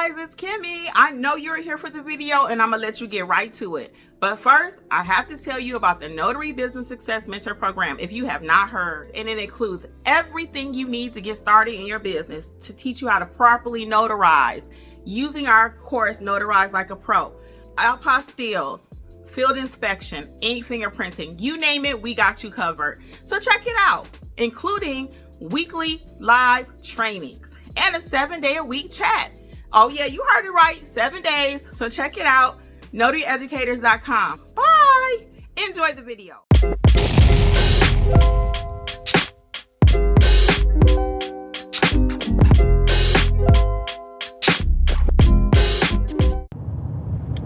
guys, it's Kimmi. I know you're here for the video and I'm gonna let you get right to it. But first, I have to tell you about the Notary Business Success Mentor Program if you have not heard. And it includes everything you need to get started in your business to teach you how to properly notarize using our course, Notarize Like a Pro. Apostilles, field inspection, ink fingerprinting, you name it, we got you covered. So check it out, including weekly live trainings and a 7-day-a-week chat. Oh yeah, you heard it right, 7 days. So check it out, notaryeducators.com. Bye. Enjoy the video.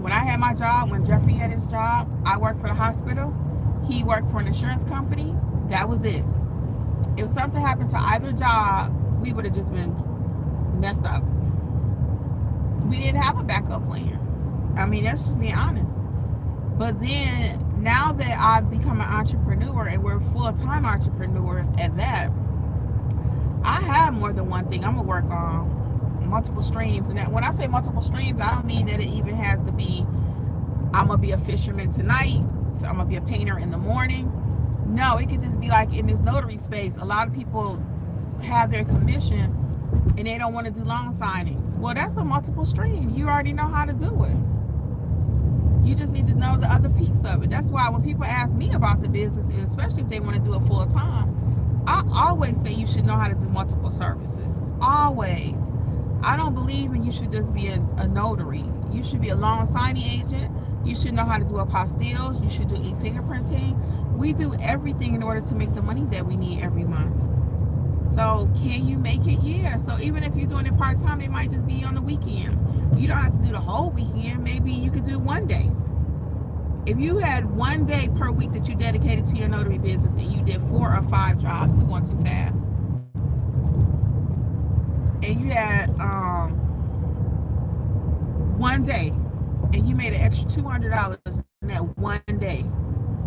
When I had my job, when Jeffrey had his job, I worked for the hospital. He worked for an insurance company. That was it. If something happened to either job, we would have just been messed up. We didn't have a backup plan. I mean, that's just being honest. But then, now that I've become an entrepreneur and we're full-time entrepreneurs at that, I have more than one thing I'm gonna work on, multiple streams. And that, when I say multiple streams, I don't mean that it even has to be, I'm gonna be a fisherman tonight, so I'm gonna be a painter in the morning. No, it could just be like in this notary space, a lot of people have their commission and they don't want to do loan signings. Well, that's a multiple stream. You already know how to do it. You just need to know the other piece of it. That's why when people ask me about the business, and especially if they want to do it full time, I always say you should know how to do multiple services. Always. I don't believe in you should just be a notary. You should be a loan signing agent. You should know how to do apostilles. You should do e-fingerprinting. We do everything in order to make the money that we need every month. So can you make it? Yeah. So even if you're doing it part-time, it might just be on the weekends. You don't have to do the whole weekend. Maybe you could do one day. If you had one day per week that you dedicated to your notary business and you did 4 or 5 jobs, we're going too fast. And you had one day and you made an extra $200 in that one day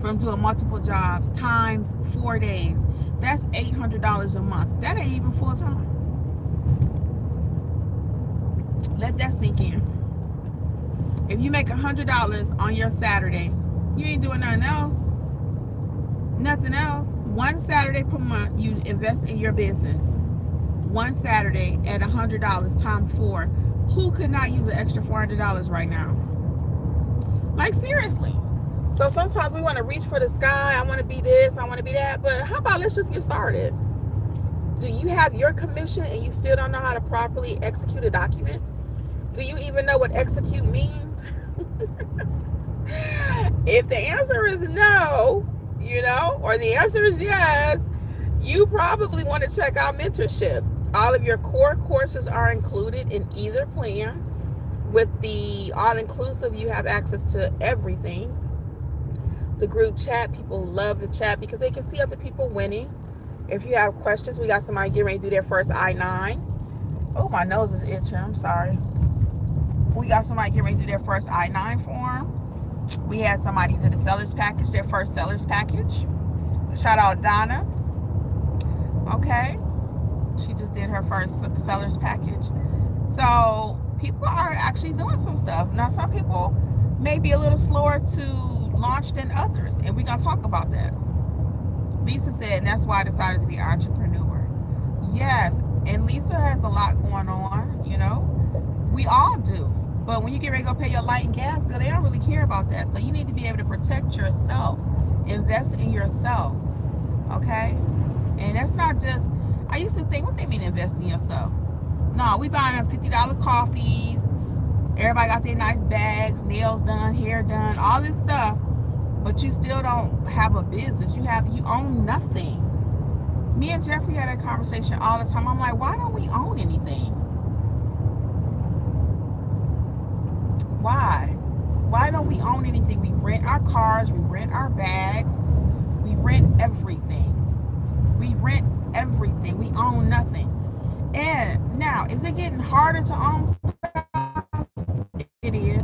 from doing multiple jobs times 4 days. That's $800 a month. That ain't even full time. Let that sink in. If you make $100 on your Saturday, you ain't doing nothing else. Nothing else. One Saturday per month, you invest in your business. One Saturday at $100 times 4. Who could not use an extra $400 right now? Like seriously. So sometimes we want to reach for the sky. I want to be this, I want to be that. But how about let's just get started? Do you have your commission and you still don't know how to properly execute a document? Do you even know what execute means? If the answer is no, or the answer is yes, you probably want to check out mentorship. All of your core courses are included in either plan. With the all-inclusive, you have access to everything. The group chat, people love the chat because they can see other people winning. If you have questions, we got somebody getting ready to do their first I-9. Oh, my nose is itching. I'm sorry. We got somebody getting ready to do their first I-9 form. We had somebody do the seller's package, their first seller's package. Shout out Donna. Okay. She just did her first seller's package. So people are actually doing some stuff. Now, some people may be a little slower to launch than others, and we're gonna talk about that. Lisa said, and that's why I decided to be an entrepreneur. Yes, and Lisa has a lot going on, we all do. But when you get ready to go pay your light and gas bill, they don't really care about that. So you need to be able to protect yourself, invest in yourself, okay? And that's not just, I used to think, what they mean invest in yourself? No, we buying them $50 coffees. Everybody got their nice bags, nails done, hair done, all this stuff. But you still don't have a business. You own nothing. Me and Jeffrey had that conversation all the time. I'm like, why don't we own anything? Why? Why don't we own anything? We rent our cars, we rent our bags, we rent everything. We rent everything. We own nothing. And now, is it getting harder to own stuff? It is.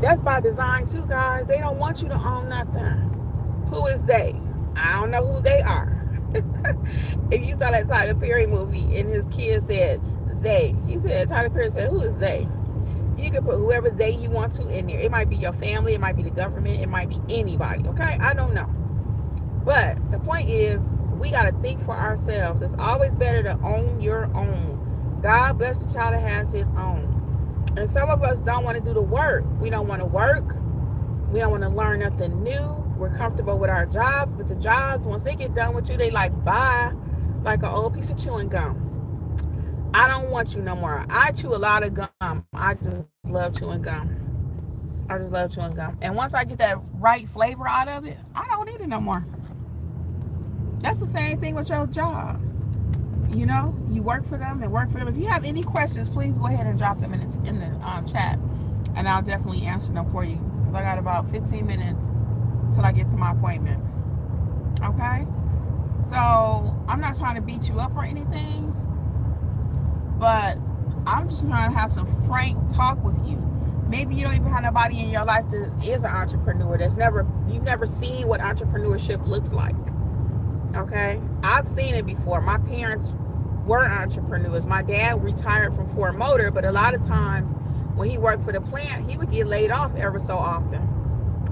That's by design too, guys. They don't want you to own nothing. Who is they? I don't know who they are. If you saw that Tyler Perry movie and his kid said, they. He said, Tyler Perry said, who is they? You can put whoever they you want to in there. It might be your family, it might be the government, it might be anybody, okay? I don't know. But the point is, we got to think for ourselves. It's always better to own your own. God bless the child that has his own. And some of us don't want to do the work. We don't want to work. We don't want to learn nothing new. We're comfortable with our jobs, but the jobs, once they get done with you, they like bye, like an old piece of chewing gum. I don't want you no more. I chew a lot of gum. I just love chewing gum. I just love chewing gum. And once I get that right flavor out of it, I don't need it no more. That's the same thing with your job. You know, you work for them and work for them. If you have any questions, please go ahead and drop them in the chat, and I'll definitely answer them for you. Because I got about 15 minutes till I get to my appointment. Okay? So, I'm not trying to beat you up or anything, but I'm just trying to have some frank talk with you. Maybe you don't even have nobody in your life that is an entrepreneur. You've never seen what entrepreneurship looks like. Okay? I've seen it before. My parents were entrepreneurs. My dad retired from Ford Motor, but a lot of times when he worked for the plant, he would get laid off ever so often.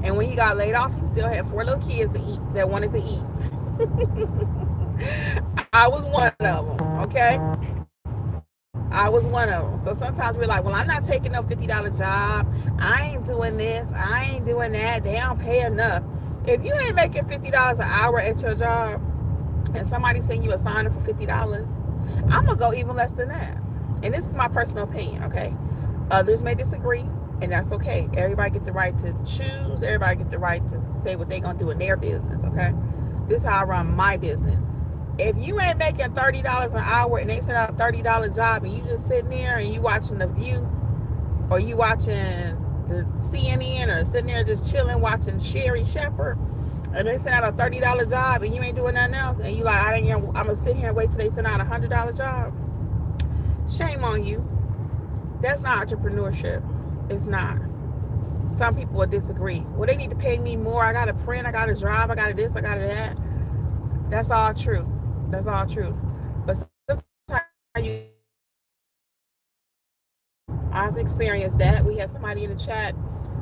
And when he got laid off, he still had 4 little kids to eat that wanted to eat. I was one of them, okay? I was one of them. So sometimes we're like, well, I'm not taking no $50 job. I ain't doing this. I ain't doing that. They don't pay enough. If you ain't making $50 an hour at your job and somebody send you a sign for $50, I'm going to go even less than that. And this is my personal opinion, okay? Others may disagree, and that's okay. Everybody get the right to choose. Everybody get the right to say what they're going to do in their business, okay? This is how I run my business. If you ain't making $30 an hour and they send out a $30 job and you just sitting there and you watching The View or you watching the CNN or sitting there just chilling watching Sherry Shepherd and they send out a $30 job and you ain't doing nothing else and you like, I'm going to sit here and wait till they send out a $100 job. Shame on you. That's not entrepreneurship. It's not. Some people will disagree. Well, they need to pay me more. I got to print. I got to drive. I got to this. I got to that. That's all true. That's all true. But sometimes I've experienced that. We had somebody in the chat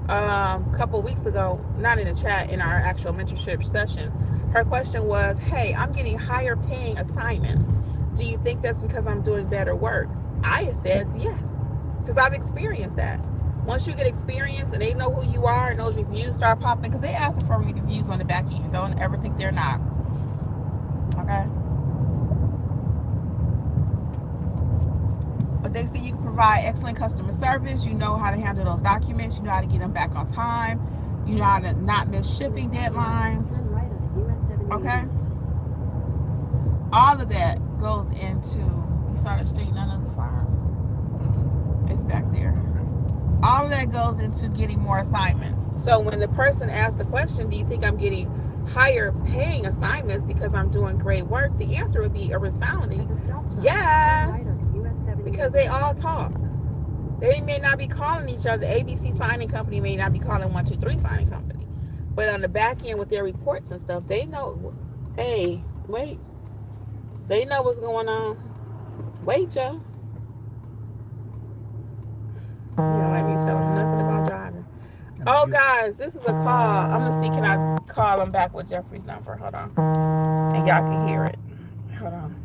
a couple weeks ago, not in the chat, in our actual mentorship session. Her question was, hey, I'm getting higher paying assignments. Do you think that's because I'm doing better work? I said yes, because I've experienced that. Once you get experience and they know who you are and those reviews start popping, because they ask for reviews on the back end. Don't ever think they're not. Okay? But they say you can provide excellent customer service. You know how to handle those documents. You know how to get them back on time. You know how to not miss shipping deadlines. Okay? All of that goes into, you saw the street, none of the fire. It's back there. All of that goes into getting more assignments. So when the person asks the question, do you think I'm getting higher paying assignments because I'm doing great work? The answer would be a resounding yes, because they all talk. They may not be calling each other. ABC signing company may not be calling 123 signing company, but on the back end with their reports and stuff, they know, hey, wait, they know what's going on. Wait, y'all. You don't let me tell them nothing about driving. Oh, guys, this is a call. I'm going to see, can I call them back with Jeffrey's number? Hold on. And y'all can hear it. Hold on.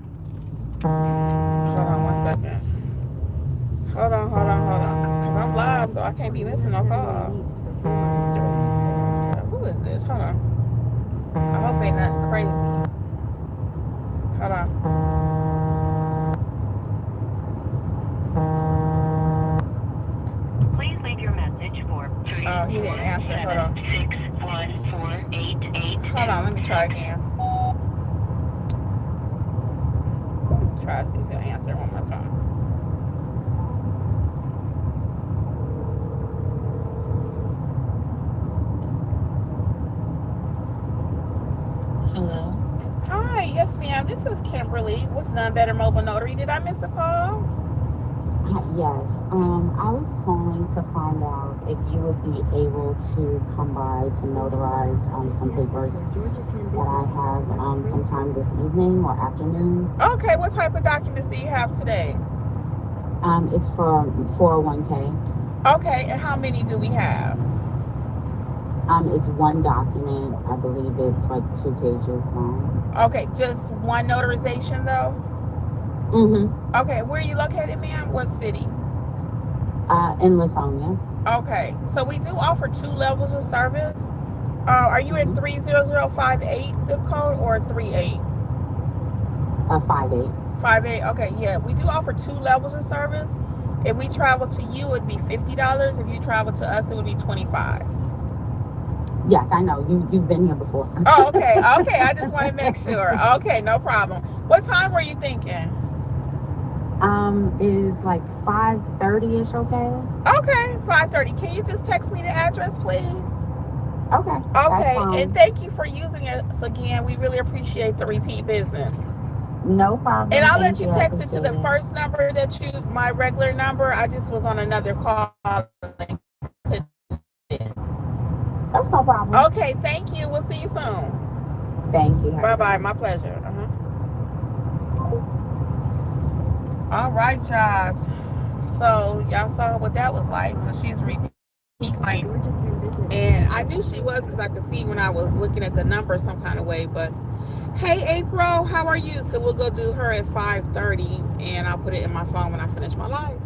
Hold on 1 second. Hold on. Because I'm live, so I can't be missing no calls. Who is this? Hold on. I hope ain't nothing crazy. Hold on. Please leave your message for 3. Oh, he didn't answer. Hold on. 61488. Hold on, let me try again. Try to see if he'll answer one more time. Hello. Hi, yes ma'am. This is Kimberly with None Better Mobile Notary. Did I miss a call? Yes. I was calling to find out if you would be able to come by to notarize some papers that I have sometime this evening or afternoon. Okay, what type of documents do you have today? It's for 401k. Okay, and how many do we have? It's one document. I believe it's like 2 pages long. Okay, just one notarization though? Mm-hmm. Okay, where are you located, ma'am? What city? In Lithonia. Okay, so we do offer 2 levels of service. Are you in Mm-hmm. 30058 zip code or 38? 5'8". 58. Okay, yeah, we do offer 2 levels of service. If we travel to you, it would be $50. If you travel to us, it would be 25. Yes, I know. You've been here before. Oh, okay, okay. I just want to make sure. Okay, no problem. What time were you thinking? Is like 5:30ish okay? Okay, 5:30. Can you just text me the address, please? Okay, that's Okay, and fine. thank you for using us again. We really appreciate the repeat business. No And problem. I'll let Thank you you. I text it to appreciate the it. first number that you, my regular number. I just was on another call and couldn't. That's no problem. Okay, thank you. We'll see you soon. Thank you. Have a Bye good bye. one. My pleasure. All right, y'all. So y'all saw what that was like. So she's repeat claim, and I knew she was because I could see when I was looking at the number some kind of way. But hey, April, how are you? So we'll go do her at 5:30, and I'll put it in my phone when I finish my live.